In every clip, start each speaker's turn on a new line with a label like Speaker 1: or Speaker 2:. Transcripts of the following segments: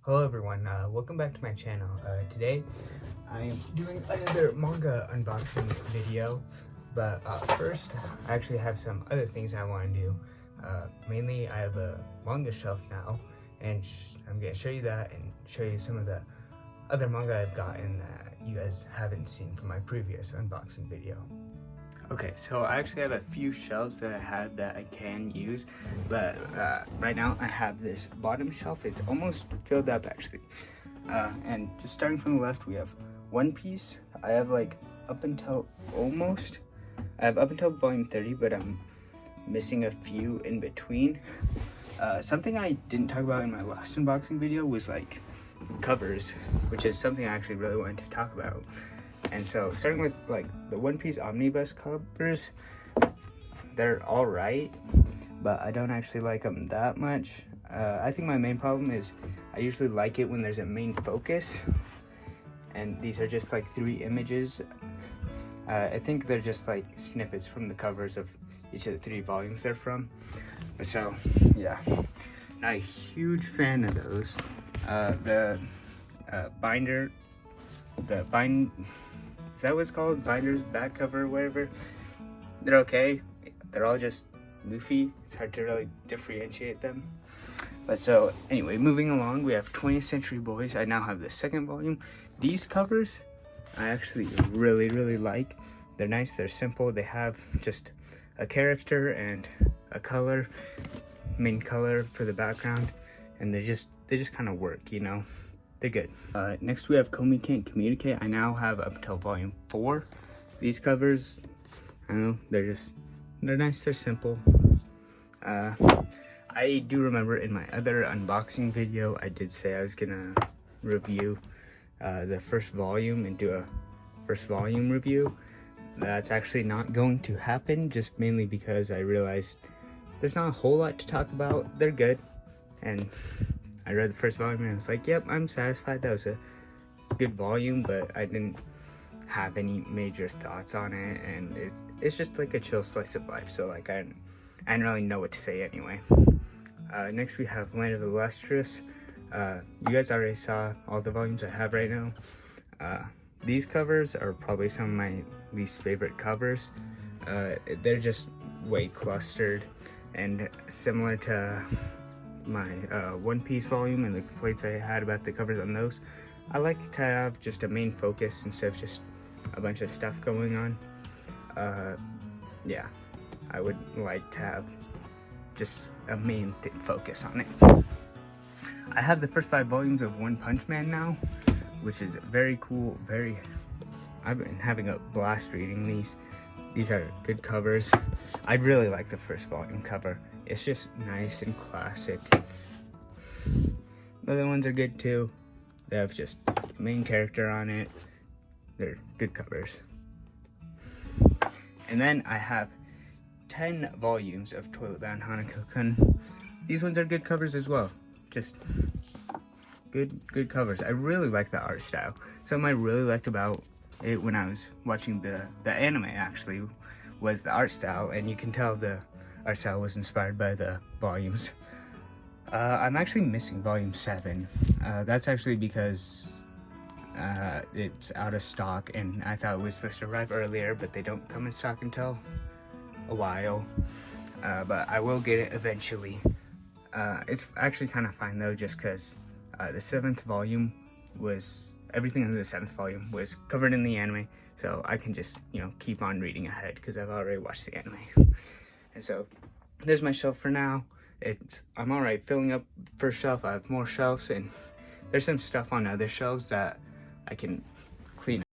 Speaker 1: Hello everyone, welcome back to my channel. Today I'm doing another manga unboxing video, but first I actually have some other things I want to do. Mainly I have a manga shelf now, and I'm going to show you that and show you some of the other manga I've gotten that you guys haven't seen from my previous unboxing video. Okay, so I actually have a few shelves that I have that I can use, but right now I have this bottom shelf. It's almost filled up actually. And just starting from the left, we have One Piece. I have like up until volume 30, but I'm missing a few in between. Something I didn't talk about in my last unboxing video was like covers, which is something I actually really wanted to talk about. And so starting with like the One Piece omnibus covers, they're all right, but I don't actually like them that much. I think my main problem is I usually like it when there's a main focus, and these are just like 3 images. I think they're just like snippets from the covers of each of the 3 volumes they're from. So yeah, not a huge fan of those. Is that what it's called? Binder's back cover or whatever. They're okay. They're all just Luffy. It's hard to really differentiate them. But so anyway, moving along, we have 20th Century Boys. I now have the 2nd volume. These covers I actually really like. They're nice, they're simple. They have just a character and a color, main color for the background, and they just kind of work, you know. They're good. Next we have Komi Can't Communicate. I now have up until volume 4. These covers, I don't know, they're nice, they're simple. I do remember in my other unboxing video, I did say I was gonna review the first volume and do a first volume review. That's actually not going to happen, just mainly because I realized there's not a whole lot to talk about. They're good, and I read the first volume and I was like, yep, I'm satisfied. That was a good volume, but I didn't have any major thoughts on it, and it's just like a chill slice of life, so like I didn't really know what to say anyway. Next we have Land of the Lustrous. You guys already saw all the volumes I have right now. These covers are probably some of my least favorite covers. They're just way clustered, and similar to my One Piece volume and the complaints I had about the covers on those, I like to have just a main focus instead of just a bunch of stuff going on. Yeah, I would like to have just a main focus on it. I have the first 5 volumes of One Punch Man now, which is very cool. I've been having a blast reading these. These are good covers. I really like the first volume cover. It's just nice and classic. The other ones are good too. They have just the main character on it. They're good covers. And then I have 10 volumes of Toilet Bound Hanako-kun. These ones are good covers as well. Just good covers. I really like the art style. Something I really liked about it when I was watching the anime actually was the art style, and you can tell the art style was inspired by the volumes. I'm actually missing volume 7. That's actually because it's out of stock, and I thought it was supposed to arrive earlier, but they don't come in stock until a while. But I will get it eventually. It's actually kind of fine though, just because the 7th volume was, everything in the 7th volume was covered in the anime, so I can just, you know, keep on reading ahead because I've already watched the anime. And so there's my shelf for now. I'm alright filling up first shelf. I have more shelves, and there's some stuff on other shelves that I can clean up.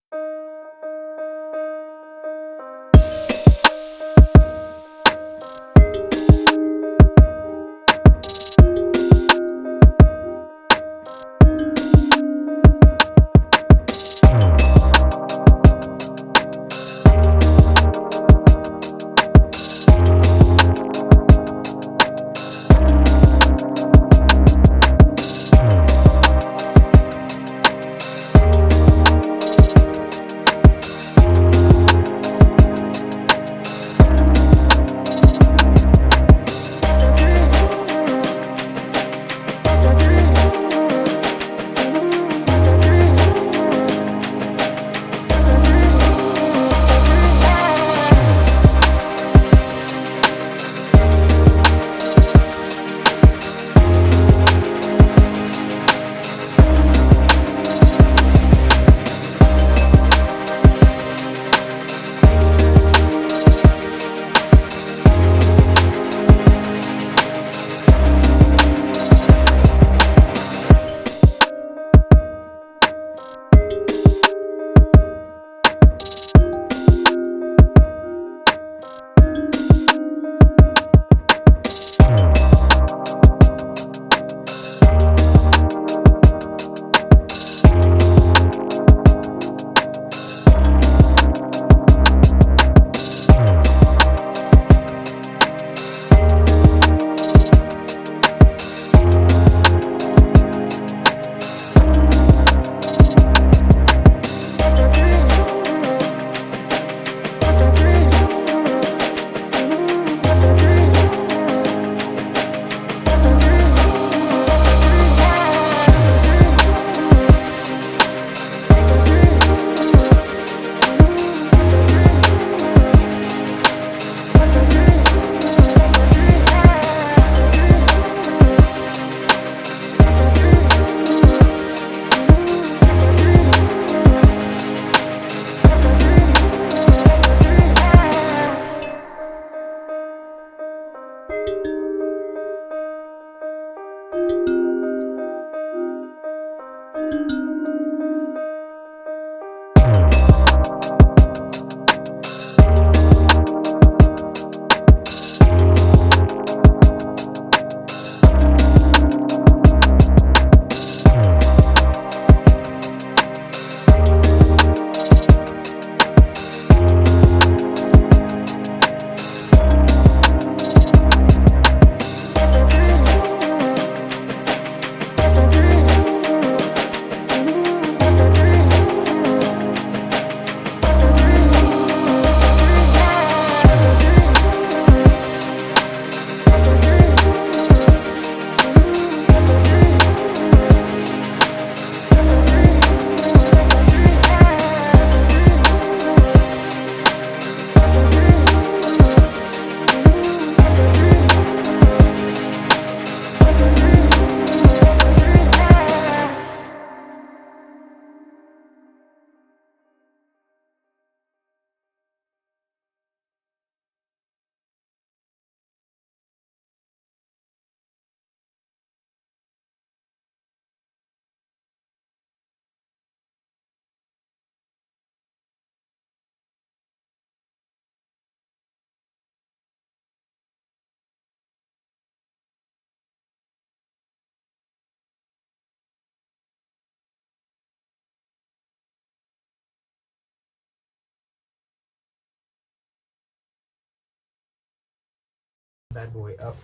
Speaker 1: bad boy up.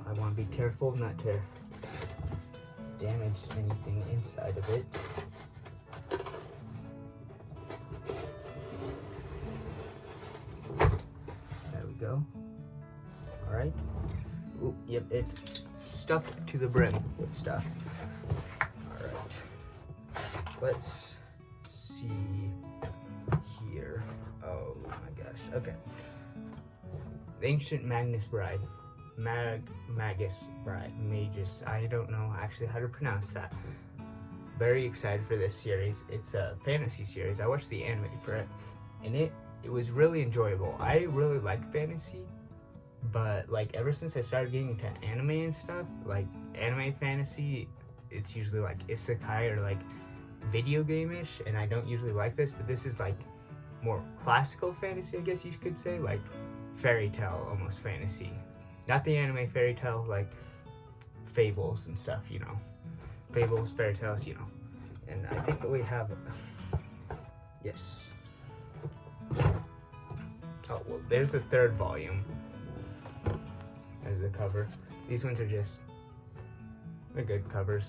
Speaker 1: I want to be careful not to damage anything inside of it. There we go. All right. Ooh, yep, it's stuffed to the brim with stuff. All right. Let's see here. Oh my gosh. Okay. The Ancient Magnus Bride. Magus Bride. Magus. I don't know actually how to pronounce that. Very excited for this series. It's a fantasy series. I watched the anime for it, and it was really enjoyable. I really like fantasy, but like ever since I started getting into anime and stuff, like anime fantasy, it's usually like isekai or like video game-ish, and I don't usually like this, but this is like more classical fantasy, I guess you could say, like fairy tale almost fantasy. Not the anime fairy tale, like fables and stuff, you know. Fables, fairy tales, you know. And I think that we have it. Yes. Oh, well, there's the third volume. There's the cover. These ones are just, they're good covers.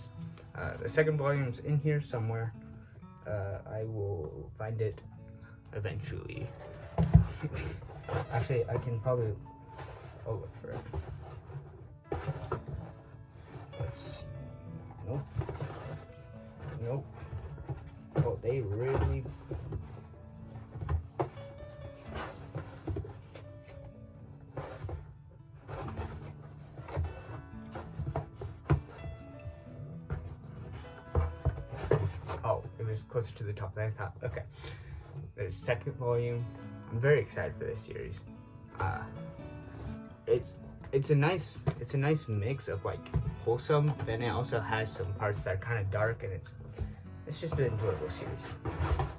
Speaker 1: The second volume's in here somewhere. I will find it eventually. Actually, I can probably, I'll look for it. Let's see. Nope. Nope. Oh, they really... Oh, it was closer to the top than I thought. Okay. The second volume. I'm very excited for this series. It's a nice mix of like wholesome, then it also has some parts that are kind of dark, and it's just an enjoyable series.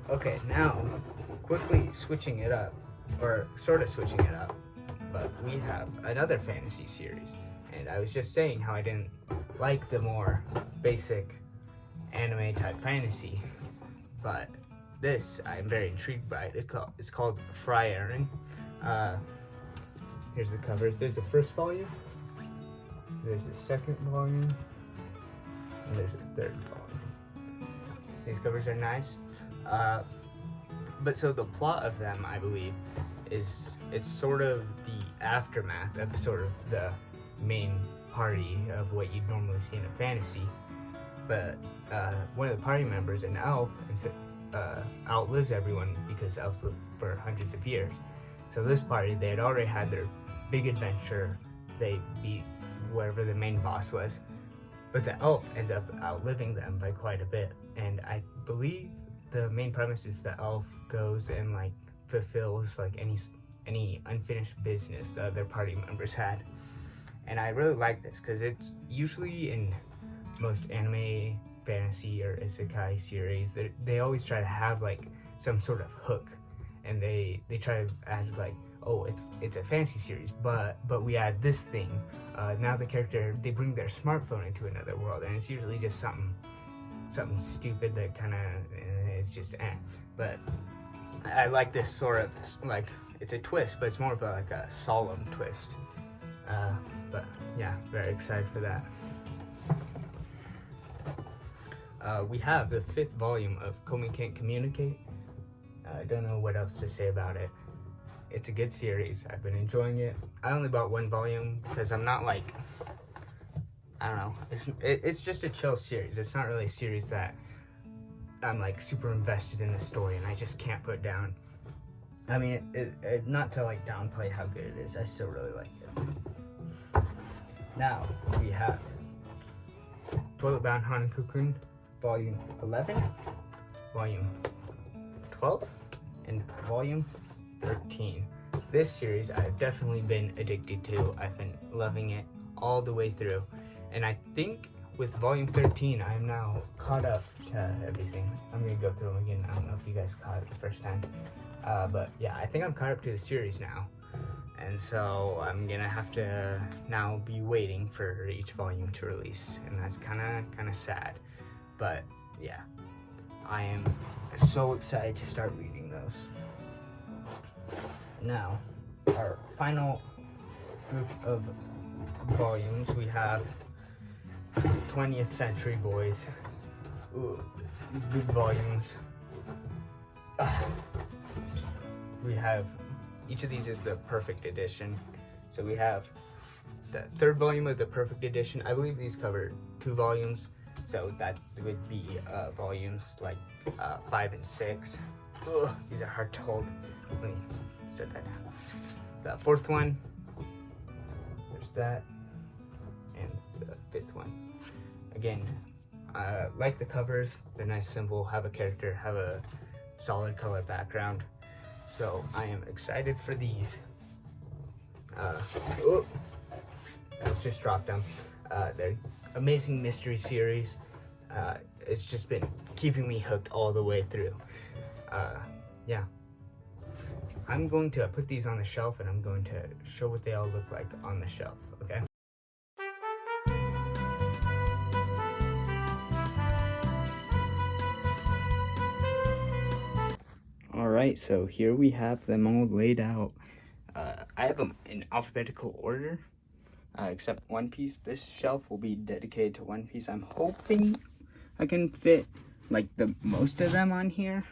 Speaker 1: Okay, now quickly switching it up, or sort of switching it up, but we have another fantasy series, and I was just saying how I didn't like the more basic anime type fantasy, but this I'm very intrigued by. It's called Fry Aaron. Here's the covers. There's the first volume, there's the second volume, and there's the third volume. These covers are nice. But so the plot of them, I believe, is it's sort of the aftermath of sort of the main party of what you'd normally see in a fantasy. But one of the party members, an elf, outlives everyone because elves live for hundreds of years. So this party, they had already had their big adventure. They beat wherever the main boss was, but the elf ends up outliving them by quite a bit. And I believe the main premise is the elf goes and like fulfills like any unfinished business the other party members had. And I really like this because it's usually in most anime, fantasy, or isekai series, they always try to have like some sort of hook, and they try to add like, oh, it's a fantasy series, but we add this thing. Now the character, they bring their smartphone into another world, and it's usually just something stupid that kind of is just But I like this sort of like, it's a twist, but it's more of like a solemn twist. But yeah, very excited for that. We have the 5th volume of Komi Can't Communicate. I don't know what else to say about it. It's a good series. I've been enjoying it. I only bought 1 volume because I'm not like, I don't know. It's just a chill series. It's not really a series that I'm like super invested in the story and I just can't put down. I mean, not to like downplay how good it is. I still really like it. Now we have Toilet Bound Hanako-kun, Volume 11, Volume 12, and Volume 13. This series I've definitely been addicted to. I've been loving it all the way through. And I think with Volume 13, I'm now caught up to everything. I'm going to go through them again. I don't know if you guys caught it the first time. But yeah, I think I'm caught up to the series now. And so I'm going to have to now be waiting for each volume to release. And that's kind of sad. But yeah. I am so excited to start reading those. Now, our final group of volumes, we have 20th Century Boys. Ooh, these big volumes. We have, each of these is the perfect edition. So we have the third volume of the perfect edition. I believe these cover 2 volumes, so that would be volumes like 5 and 6. Ugh, these are hard to hold. Let me set that down. The fourth one, there's that, and the fifth one. Again, like the covers, they're nice, simple, have a character, have a solid color background. So I am excited for these. Let's just drop them. They're amazing mystery series. It's just been keeping me hooked all the way through. Yeah. I'm going to put these on the shelf and I'm going to show what they all look like on the shelf, okay? Alright, so here we have them all laid out. I have them in alphabetical order, except One Piece. This shelf will be dedicated to One Piece. I'm hoping I can fit like the most of them on here.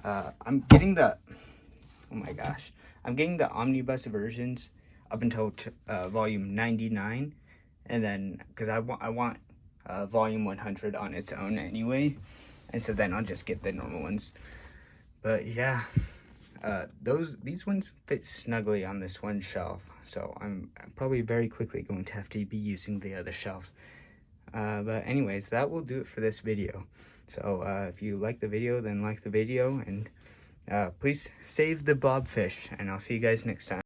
Speaker 1: I'm getting the, oh my gosh, I'm getting the omnibus versions up until volume 99, and then because I want volume 100 on its own anyway, and so then I'll just get the normal ones. But yeah, these ones fit snugly on this one shelf, so I'm probably very quickly going to have to be using the other shelves. But anyways, that will do it for this video. So if you like the video, then like the video, and please save the blobfish, and I'll see you guys next time.